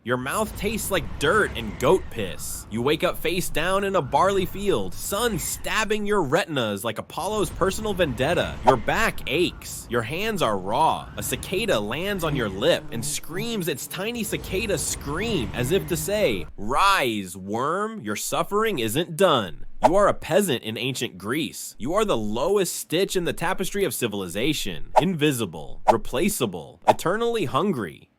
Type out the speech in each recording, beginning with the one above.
Your mouth tastes like dirt and goat piss. You wake up face down in a barley field, sun stabbing your retinas like Apollo's personal vendetta. Your back aches. Your hands are raw. A cicada lands on your lip and screams its tiny cicada scream as if to say, "Rise, worm, your suffering isn't done." You are a peasant in ancient Greece. You are the lowest stitch in the tapestry of civilization. Invisible, replaceable, eternally hungry.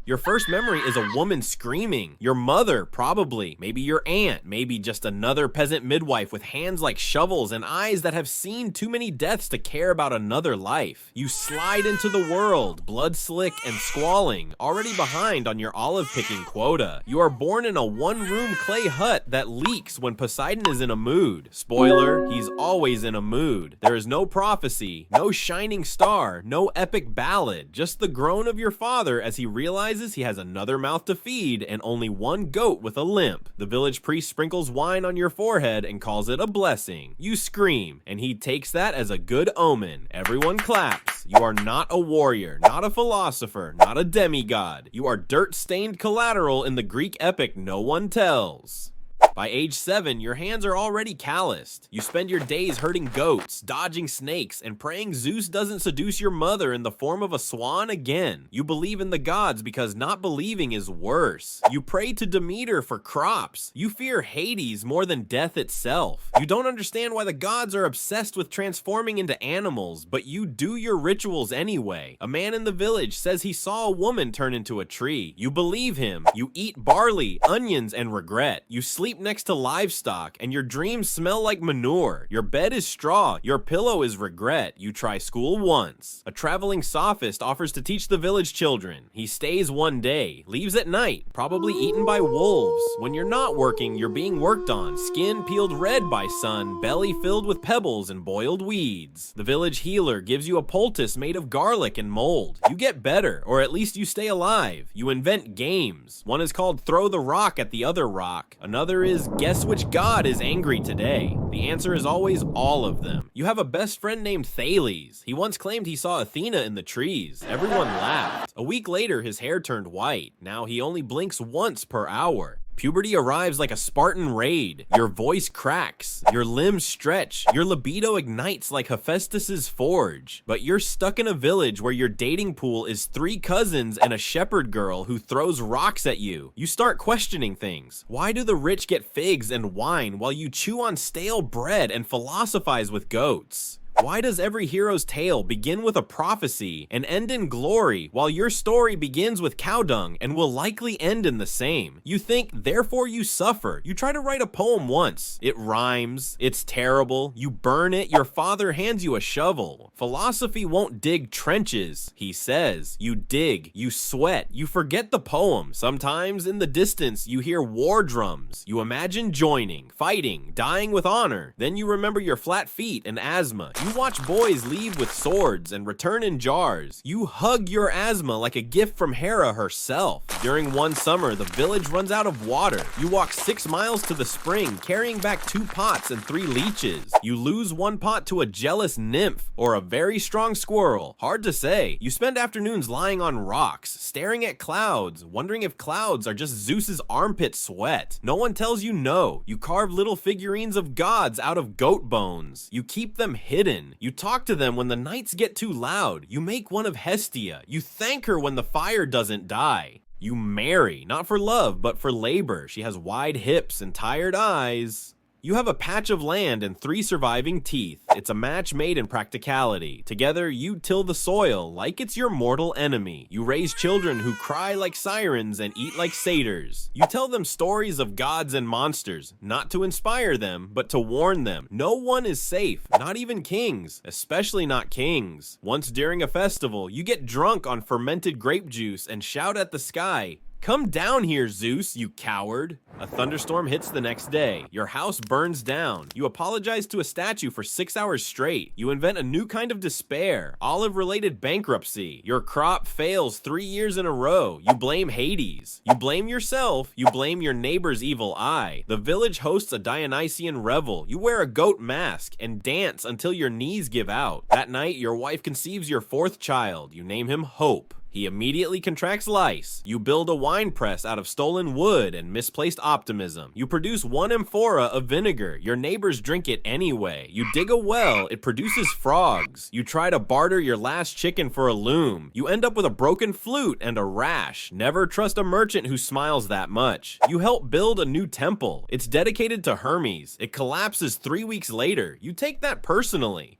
Your first memory is a woman screaming. Your mother, probably. Maybe your aunt. Maybe just another peasant midwife with hands like shovels and eyes that have seen too many deaths to care about another life. You slide into the world, blood slick and squalling, already behind on your olive picking quota. You are born in a one-room clay hut that leaks when Poseidon is in a mood. Spoiler, he's always in a mood. There is no prophecy, no shining star, no epic ballad, just the groan of your father as he realizes he has another mouth to feed and only one goat with a limp. The village priest sprinkles wine on your forehead and calls it a blessing. You scream, and he takes that as a good omen. Everyone claps. You are not a warrior, not a philosopher, not a demigod. You are dirt-stained collateral in the Greek epic no one tells. By age 7, your hands are already calloused. You spend your days herding goats, dodging snakes, and praying Zeus doesn't seduce your mother in the form of a swan again. You believe in the gods because not believing is worse. You pray to Demeter for crops. You fear Hades more than death itself. You don't understand why the gods are obsessed with transforming into animals, but you do your rituals anyway. A man in the village says he saw a woman turn into a tree. You believe him. You eat barley, onions, and regret. You sleep next to livestock, and your dreams smell like manure. Your bed is straw, your pillow is regret. You try school once. A traveling sophist offers to teach the village children. He stays one day, leaves at night, probably eaten by wolves. When you're not working, you're being worked on, skin peeled red by sun, belly filled with pebbles and boiled weeds. The village healer gives you a poultice made of garlic and mold. You get better, or at least you stay alive. You invent games. One is called Throw the Rock at the Other Rock. Another is Guess Which God is Angry Today? The answer is always all of them. You have a best friend named Thales. He once claimed he saw Athena in the trees. Everyone laughed. A week later, his hair turned white. Now he only blinks once per hour. Puberty arrives like a Spartan raid. Your voice cracks, your limbs stretch, your libido ignites like Hephaestus's forge. But you're stuck in a village where your dating pool is 3 cousins and a shepherd girl who throws rocks at you. You start questioning things. Why do the rich get figs and wine while you chew on stale bread and philosophize with goats? Why does every hero's tale begin with a prophecy and end in glory, while your story begins with cow dung and will likely end in the same? You think, therefore you suffer. You try to write a poem once. It rhymes. It's terrible. You burn it. Your father hands you a shovel. Philosophy won't dig trenches, he says. You dig. You sweat. You forget the poem. Sometimes in the distance, you hear war drums. You imagine joining, fighting, dying with honor. Then you remember your flat feet and asthma. You watch boys leave with swords and return in jars. You hug your asthma like a gift from Hera herself. During one summer, the village runs out of water. You walk 6 miles to the spring, carrying back 2 pots and 3 leeches. You lose 1 pot to a jealous nymph or a very strong squirrel. Hard to say. You spend afternoons lying on rocks, staring at clouds, wondering if clouds are just Zeus's armpit sweat. No one tells you no. You carve little figurines of gods out of goat bones. You keep them hidden. You talk to them when the nights get too loud. You make one of Hestia. You thank her when the fire doesn't die. You marry, not for love, but for labor. She has wide hips and tired eyes. You have a patch of land and 3 surviving teeth. It's a match made in practicality. Together, you till the soil like it's your mortal enemy. You raise children who cry like sirens and eat like satyrs. You tell them stories of gods and monsters, not to inspire them, but to warn them. No one is safe, not even kings, especially not kings. Once during a festival, you get drunk on fermented grape juice and shout at the sky, "Come down here, Zeus, you coward." A thunderstorm hits the next day. Your house burns down. You apologize to a statue for 6 hours straight. You invent a new kind of despair, olive-related bankruptcy. Your crop fails 3 years in a row. You blame Hades. You blame yourself. You blame your neighbor's evil eye. The village hosts a Dionysian revel. You wear a goat mask and dance until your knees give out. That night, your wife conceives your 4th child. You name him Hope. He immediately contracts lice. You build a wine press out of stolen wood and misplaced optimism. You produce 1 amphora of vinegar. Your neighbors drink it anyway. You dig a well. It produces frogs. You try to barter your last chicken for a loom. You end up with a broken flute and a rash. Never trust a merchant who smiles that much. You help build a new temple. It's dedicated to Hermes. It collapses 3 weeks later. You take that personally.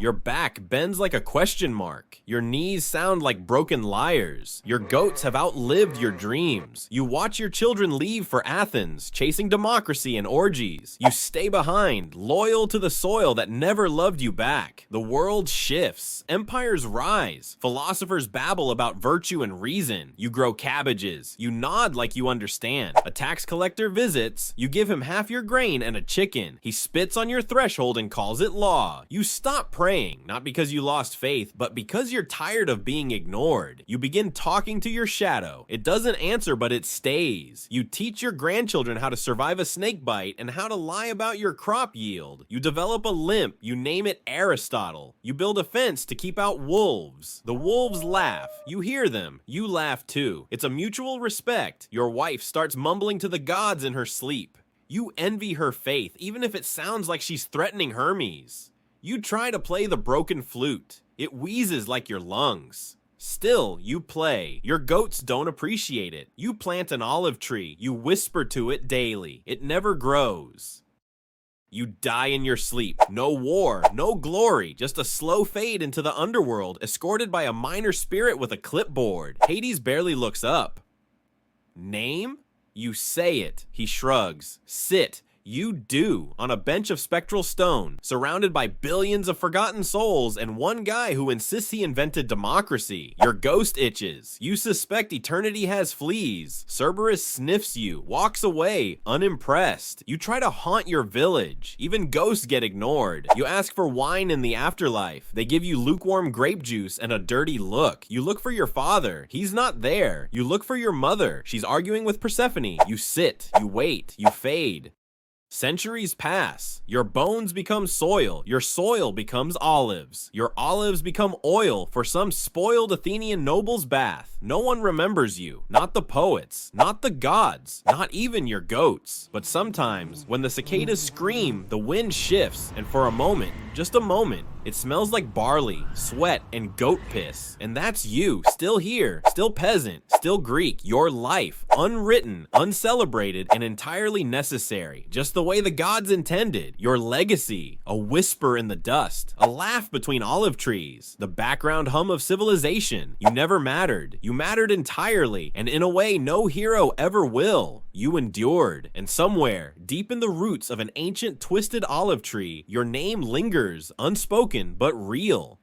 Your back bends like a question mark. Your knees sound like broken lyres. Your goats have outlived your dreams. You watch your children leave for Athens, chasing democracy and orgies. You stay behind, loyal to the soil that never loved you back. The world shifts. Empires rise. Philosophers babble about virtue and reason. You grow cabbages. You nod like you understand. A tax collector visits. You give him half your grain and a chicken. He spits on your threshold and calls it law. You stop praying, not because you lost faith, but because you're tired of being ignored. You begin talking to your shadow. It doesn't answer, but it stays. You teach your grandchildren how to survive a snake bite and how to lie about your crop yield. You develop a limp. You name it Aristotle. You build a fence to keep out wolves. The wolves laugh. You hear them. You laugh too. It's a mutual respect. Your wife starts mumbling to the gods in her sleep. You envy her faith, even if it sounds like she's threatening Hermes. You try to play the broken flute. It wheezes like your lungs. Still, you play. Your goats don't appreciate it. You plant an olive tree. You whisper to it daily. It never grows. You die in your sleep. No war, no glory, just a slow fade into the underworld, escorted by a minor spirit with a clipboard. Hades barely looks up. Name? You say it. He shrugs. Sit. You do, on a bench of spectral stone, surrounded by billions of forgotten souls and one guy who insists he invented democracy. Your ghost itches. You suspect eternity has fleas. Cerberus sniffs you, walks away, unimpressed. You try to haunt your village. Even ghosts get ignored. You ask for wine in the afterlife. They give you lukewarm grape juice and a dirty look. You look for your father. He's not there. You look for your mother. She's arguing with Persephone. You sit. You wait. You fade. Centuries pass. Your bones become soil. Your soil becomes olives. Your olives become oil for some spoiled Athenian noble's bath. No one remembers you. Not the poets. Not the gods. Not even your goats. But sometimes, when the cicadas scream, the wind shifts, and for a moment, just a moment, it smells like barley, sweat, and goat piss. And that's you, still here, still peasant, still Greek. Your life, unwritten, uncelebrated, and entirely necessary. Just the way the gods intended. Your legacy, a whisper in the dust, a laugh between olive trees, the background hum of civilization. You never mattered. You mattered entirely, and in a way no hero ever will. You endured, and somewhere, deep in the roots of an ancient twisted olive tree, your name lingers, unspoken but real.